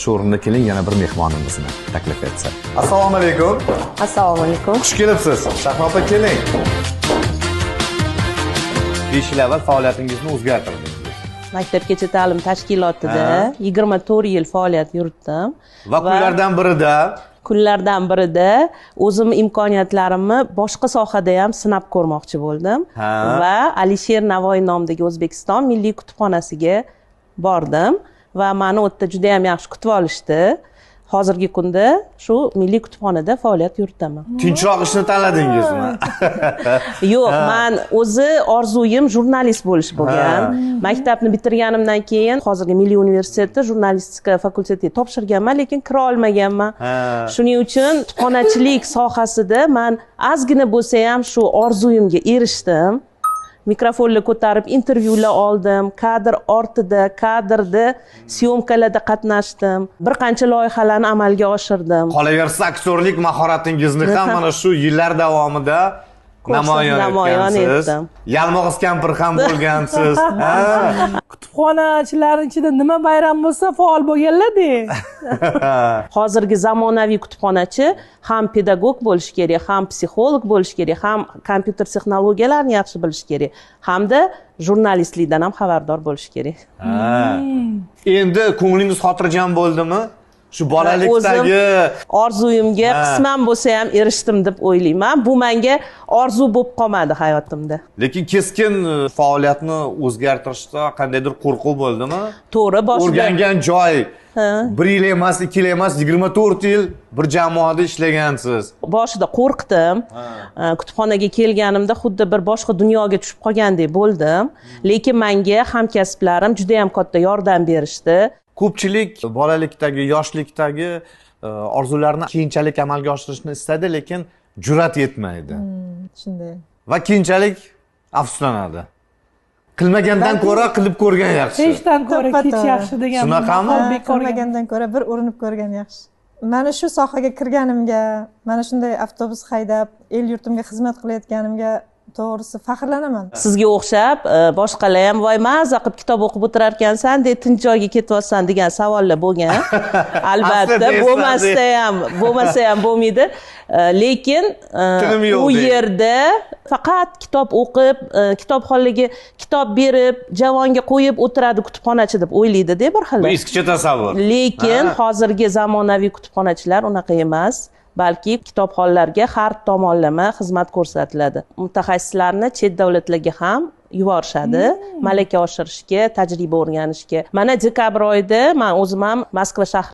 shu o'rinda keling yana bir mehmonimizni taklif etsak. Assalomu alaykum. Assalomu alaykum. Xush kelibsiz. Shahlo opa keling. 5 yil avval faoliyatingizni o'zgartirdingiz. Maktabgacha ta'lim tashkilotida 24 yil faoliyat yuritdim. Va kunlardan birida o'zim imkoniyatlarimni boshqa sohada ham sinab ko'rmoqchi bo'ldim. Va Alisher Navoiy nomidagi O'zbekiston Milliy kutubxonasiga bordim va meni u yerda juda ham yaxshi kutib olishdi. Hozirgi kunda shu milliy kutubxonada faoliyat yuritaman. Tinchroq ishni tanladingizmi? Yo'q, men o'zi orzuyim jurnalist bo'lish bo'lgan. Maktabni bitirganimdan keyin hozirgi Milliy universitetda jurnalistika fakultetiga topshirganman, lekin kira olmaganman. Shuning uchun kutubxonachilik sohasida men ozgina bo'lsa ham shu orzuyimga erishdim. Mikrofonni ko'tarib intervyular oldim, kadr ortida, kadrda syomkalarda qatnashdim. Bir qancha loyihalarni amalga oshirdim. Qolaversa aktyorlik mahoratingizni ham mana shu yillar davomida namoyon etdim. Yalmog'iz kampir ham bo'lgansiz. Kutubxonachilarning ichida nima bayram bo'lsa faol bo'lganlar-da. Hozirgi zamonaviy kutubxonachi ham pedagog bo'lish kerak, ham psixolog bo'lish kerak, ham kompyuter texnologiyalarini yaxshi bilish kerak, hamda jurnalistlikdan ham xabardor bo'lish kerak. Endi ko'nglingiz xotirjam bo'ldimi? Shu bolalikdagi orzuyimga qisman bo'lsa ham erishdim deb o'ylayman. Bu menga orzu bo'lib qolmadi hayotimda. Lekin keskin faoliyatni o'zgartirishda qandaydir qo'rquv bo'ldimi? To'g'ri, boshida o'rgangan joy 1 yil emas, 2 yil emas, 24 yil bir jamoada ishlagansiz. Boshida qo'rqdim. Kutubxonaga kelganimda xuddi bir boshqa dunyoga tushib qolgandek bo'ldim. Lekin menga hamkasblarim juda ham katta yordam berishdi. Ko'pchilik bolalikdagi, yoshlikdagi orzularni keyinchalik amalga oshirishni istadi, lekin jur'at yetmaydi. Shunday. Va keyinchalik afsuslanadi. Qilmagandan ko'ra qilib ko'rgan yaxshi. Hechdan ko'ra kech yaxshi degan. Shunaqami? Qilmagandan ko'ra bir urinib ko'rgan yaxshi. Mana shu sohaga kirganimga, mana shunday avtobus haydab, el yurtimga xizmat qilayotganimga to'g'risi faxrlanaman. Sizga o'xshab boshqalar ham voy maza qilib kitob o'qib o'tirar ekansan, deb tinch joyga ketyapsan degan savollar bo'lgan. Albatta, bo'lmasa ham bo'lmaydi. Lekin u yerda faqat kitob o'qib, kitobxonlarga kitob berib, javonga qo'yib o'tiradi kutubxonachi deb o'ylaydi-da bir xil. Bu eskicha tasavvur. Lekin hozirgi zamonaviy kutubxonachilar unaqa emas. Balki kitobxonlarga har tomonlama xizmat ko'rsatiladi. Mutaxassislarni chet davlatlarga ham yuborishadi, malaka oshirishga, tajriba o'rganishga. Mana dekabr oyida men o'zim ham Moskva shahri